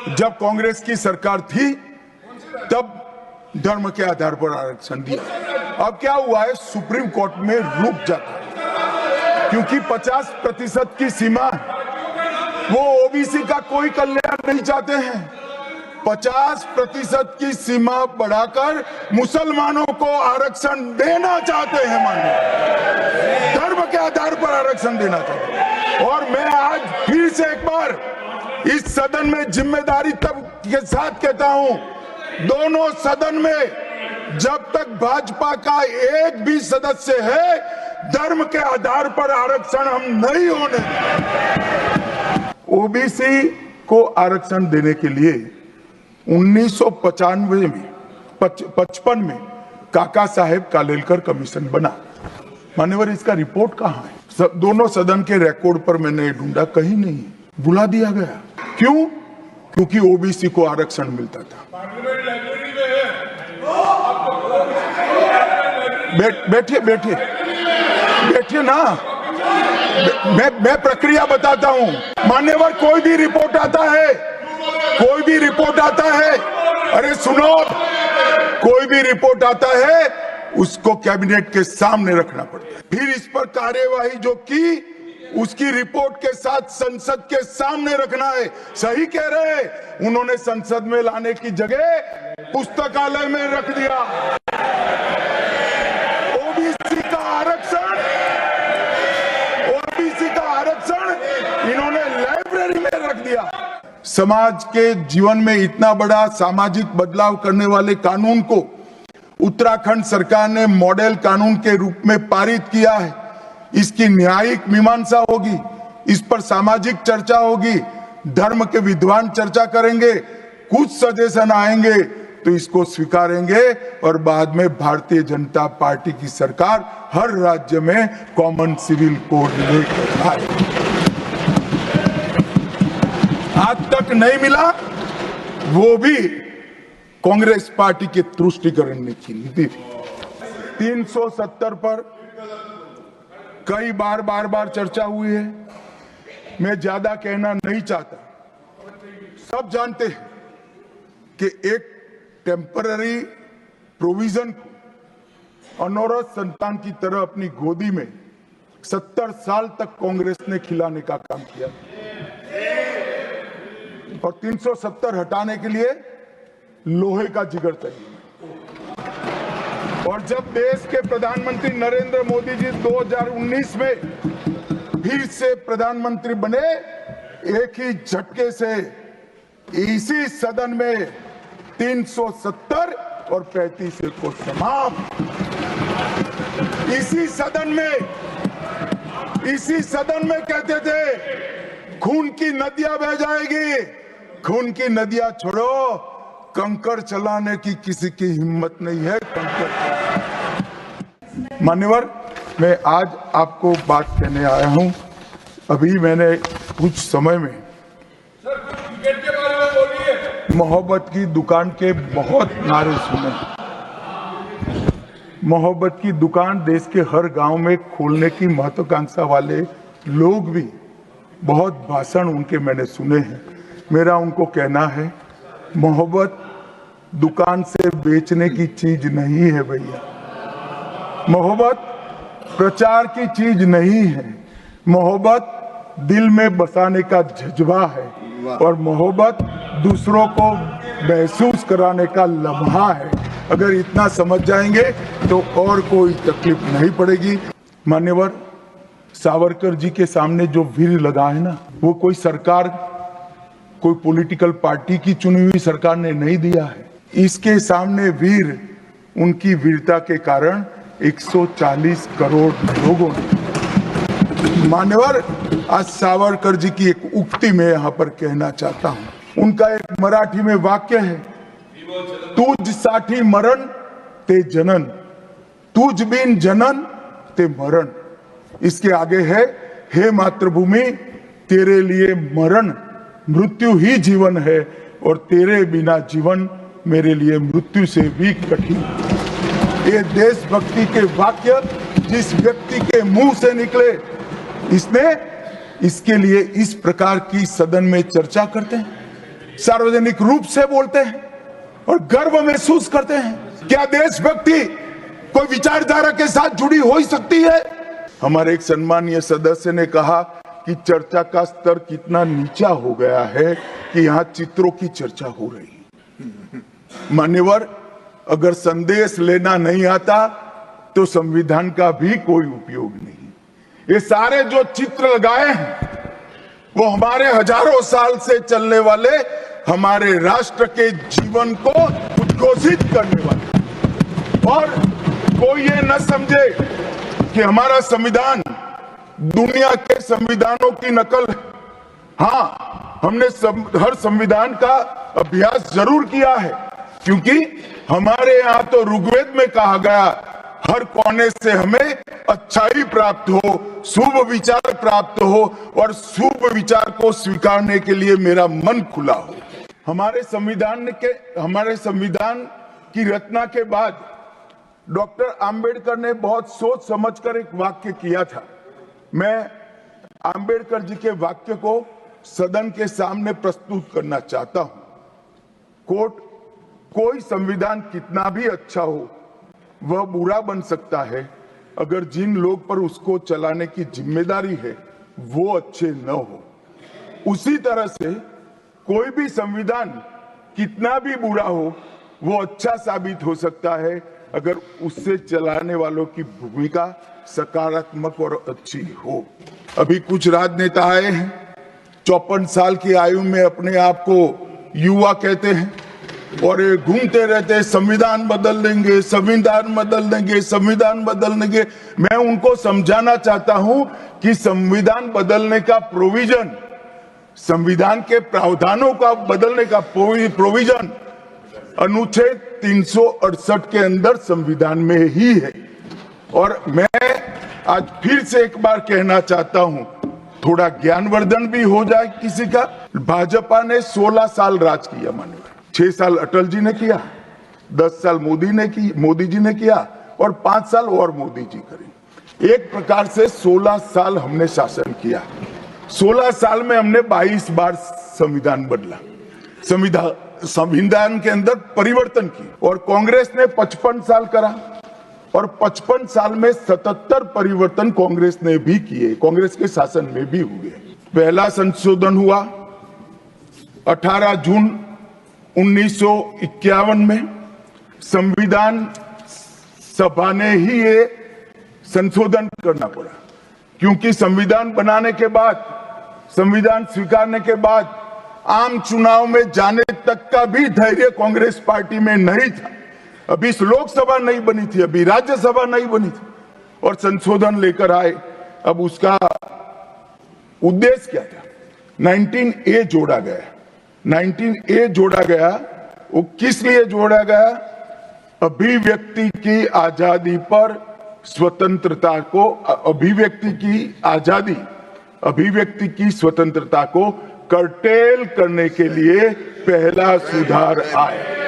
जब कांग्रेस की सरकार थी तब धर्म के आधार पर आरक्षण दिया। अब क्या हुआ है, सुप्रीम कोर्ट में रुक जाता है क्योंकि 50% की सीमा वो ओबीसी का कोई कल्याण नहीं चाहते हैं। 50% की सीमा बढ़ाकर मुसलमानों को आरक्षण देना चाहते हैं, माननीय, धर्म के आधार पर आरक्षण देना चाहते हैं। और मैं आज फिर से एक बार इस सदन में जिम्मेदारी तब के साथ कहता हूं, दोनों सदन में जब तक भाजपा का एक भी सदस्य है, धर्म के आधार पर आरक्षण हम नहीं होने देंगे। ओबीसी को आरक्षण देने के लिए 1995 में 55 में काका साहेब कालेलकर कमीशन बना। मान्यवर, इसका रिपोर्ट कहां है? दोनों सदन के रिकॉर्ड पर मैंने ढूंढा, कहीं नहीं, बुला दिया गया। क्यों? क्योंकि ओबीसी को आरक्षण मिलता था। बैठिए बैठिए बैठिए ना, मैं प्रक्रिया बताता हूं। मान्यवर, कोई भी रिपोर्ट आता है, कोई भी रिपोर्ट आता है, अरे सुनो, कोई भी रिपोर्ट आता है उसको कैबिनेट के सामने रखना पड़ता है। फिर इस पर कार्यवाही जो की उसकी रिपोर्ट के साथ संसद के सामने रखना है। सही कह रहे हैं, उन्होंने संसद में लाने की जगह पुस्तकालय में रख दिया। ओबीसी का आरक्षण, ओबीसी का आरक्षण इन्होंने लाइब्रेरी में रख दिया। समाज के जीवन में इतना बड़ा सामाजिक बदलाव करने वाले कानून को उत्तराखंड सरकार ने मॉडल कानून के रूप में पारित किया है। इसकी न्यायिक मीमांसा होगी, इस पर सामाजिक चर्चा होगी, धर्म के विद्वान चर्चा करेंगे, कुछ सजेशन आएंगे तो इसको स्वीकारेंगे और बाद में भारतीय जनता पार्टी की सरकार हर राज्य में कॉमन सिविल कोड लेकर आएगी। आज तक नहीं मिला, वो भी कांग्रेस पार्टी के तुष्टीकरण की नीति थी। 370 पर कई बार चर्चा हुई है, मैं ज्यादा कहना नहीं चाहता। सब जानते हैं कि एक टेम्पररी प्रोविजन को अनौरत संतान की तरह अपनी गोदी में 70 साल तक कांग्रेस ने खिलाने का काम किया और 370 हटाने के लिए लोहे का जिगर चाहिए। और जब देश के प्रधानमंत्री नरेंद्र मोदी जी 2019 में फिर से प्रधानमंत्री बने, एक ही झटके से इसी सदन में 370 और 35 को समाप्त। इसी सदन में कहते थे खून की नदियां बह जाएगी, खून की नदियां छोड़ो, कंकर चलाने की किसी की हिम्मत नहीं है। मान्यवर, मैं आज आपको बात कहने आया हूं। अभी मैंने कुछ समय में मोहब्बत की दुकान के बहुत नारे सुने। मोहब्बत की दुकान देश के हर गांव में खोलने की महत्वाकांक्षा वाले लोग भी बहुत भाषण उनके मैंने सुने हैं। मेरा उनको कहना है, मोहब्बत दुकान से बेचने की चीज नहीं है भैया। मोहब्बत प्रचार की चीज नहीं है। मोहब्बत दिल में बसाने का जज्बा है और मोहब्बत दूसरों को महसूस कराने का लम्हा है। अगर इतना समझ जाएंगे तो और कोई तकलीफ नहीं पड़ेगी। मान्यवर, सावरकर जी के सामने जो वीर लगा है ना, वो कोई सरकार, कोई पॉलिटिकल पार्टी की चुनी हुई सरकार ने नहीं दिया है। इसके सामने वीर, उनकी वीरता के कारण 140 करोड़ लोगों ने। मान्यवर, आज सावरकर जी की एक उक्ति में यहां पर कहना चाहता हूं। उनका एक मराठी में वाक्य है, तुझ साठी मरण ते जनन, तुझ बिन जनन ते मरण। इसके आगे है, हे मातृभूमि, तेरे लिए मरण मृत्यु ही जीवन है और तेरे बिना जीवन मेरे लिए मृत्यु से भी कठिन। ये देशभक्ति के वाक्य जिस व्यक्ति के मुंह से निकले, इसने इसके लिए इस प्रकार की सदन में चर्चा करते हैं। सार्वजनिक रूप से बोलते हैं और गर्व महसूस करते हैं। क्या देशभक्ति कोई विचारधारा के साथ जुड़ी हो ही सकती है? हमारे एक सम्मानीय सदस्य ने कहा कि चर्चा का स्तर कितना नीचा हो गया है कि यहाँ चित्रों की चर्चा हो रही है। मान्यवर, अगर संदेश लेना नहीं आता तो संविधान का भी कोई उपयोग नहीं। ये सारे जो चित्र लगाए हैं वो हमारे हजारों साल से चलने वाले हमारे राष्ट्र के जीवन को उद्घोषित करने वाले, और कोई ये न समझे कि हमारा संविधान दुनिया के संविधानों की नकल है। हाँ, हमने हर संविधान का अभ्यास जरूर किया है, क्योंकि हमारे यहाँ तो ऋग्वेद में कहा गया, हर कोने से हमें अच्छाई प्राप्त हो, शुभ विचार प्राप्त हो और शुभ विचार को स्वीकारने के लिए मेरा मन खुला हो। हमारे संविधान की रचना के बाद डॉक्टर आंबेडकर ने बहुत सोच समझकर एक वाक्य किया था। मैं आंबेडकर जी के वाक्य को सदन के सामने प्रस्तुत करना चाहता हूं। कोट, कोई संविधान कितना भी अच्छा हो वह बुरा बन सकता है अगर जिन लोग पर उसको चलाने की जिम्मेदारी है वो अच्छे न हो। उसी तरह से कोई भी संविधान कितना भी बुरा हो वो अच्छा साबित हो सकता है अगर उससे चलाने वालों की भूमिका सकारात्मक और अच्छी हो। अभी कुछ राजनेता आए हैं, 54 साल की आयु में अपने आप को युवा कहते हैं और ये घूमते रहते हैं, संविधान बदल देंगे, संविधान बदल देंगे, संविधान बदल देंगे। मैं उनको समझाना चाहता हूं कि संविधान बदलने का प्रोविजन, संविधान के प्रावधानों का बदलने का प्रोविजन अनुच्छेद 368 के अंदर संविधान में ही है। और मैं आज फिर से एक बार कहना चाहता हूं, थोड़ा ज्ञानवर्धन भी हो जाए किसी का। भाजपा ने 16 साल राज किया, मानिए 6 साल अटल जी ने किया, 10 साल मोदी जी ने किया और 5 साल और मोदी जी करें। एक प्रकार से 16 साल हमने शासन किया। 16 साल में हमने 22 बार संविधान बदला, संविधान के अंदर परिवर्तन की। और कांग्रेस ने 55 साल करा और 55 साल में 77 परिवर्तन कांग्रेस ने भी किए, कांग्रेस के शासन में भी हुए। पहला संशोधन हुआ 18 जून 1951 में। संविधान सभा ने ही ये संशोधन करना पड़ा, क्योंकि संविधान बनाने के बाद, संविधान स्वीकारने के बाद आम चुनाव में जाने तक का भी धैर्य कांग्रेस पार्टी में नहीं था। अभी लोकसभा नहीं बनी थी, अभी राज्यसभा नहीं बनी थी और संशोधन लेकर आए। अब उसका उद्देश्य क्या था? 19A जोड़ा गया। 19A जोड़ा गया, वो किस लिए जोड़ा गया? अभिव्यक्ति की आजादी पर स्वतंत्रता को, अभिव्यक्ति की आजादी, अभिव्यक्ति की स्वतंत्रता को कर्टेल करने के लिए पहला सुधार आया।